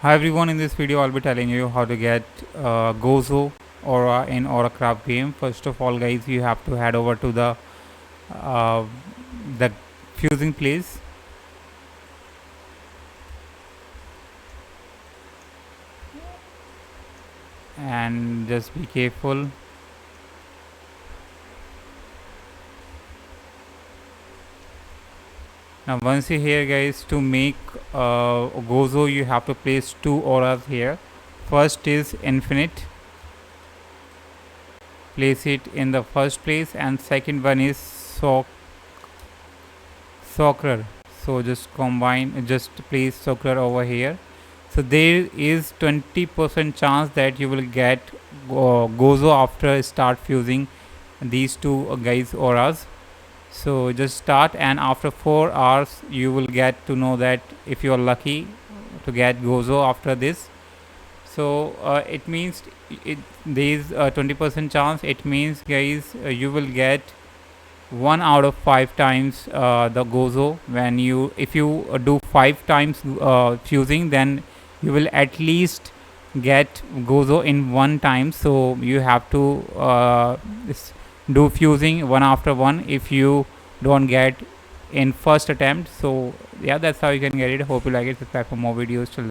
Hi everyone, in this video I'll be telling you how to get Gozo aura in Aura Craft game. First of all guys, you have to head over to uh, the fusing place, and just be careful. Now once you're here guys, to make Gozo you have to place two auras here. First is infinite, place it in the first place, and second one is soccer. So just combine, just place soccer over here. So there is 20% chance that you will get Gozo after start fusing these two guys auras. So just start, and after 4 hours you will get to know that if you are lucky to get Gozo after this. So it means there is a 20% chance. It means guys, you will get 1 out of 5 times the Gozo. When you, if you do 5 times fusing, then you will at least get Gozo in 1 time. So you have to do fusing one after one if you don't get in first attempt. So yeah, that's how you can get it. Hope you like it. Subscribe for more videos. Till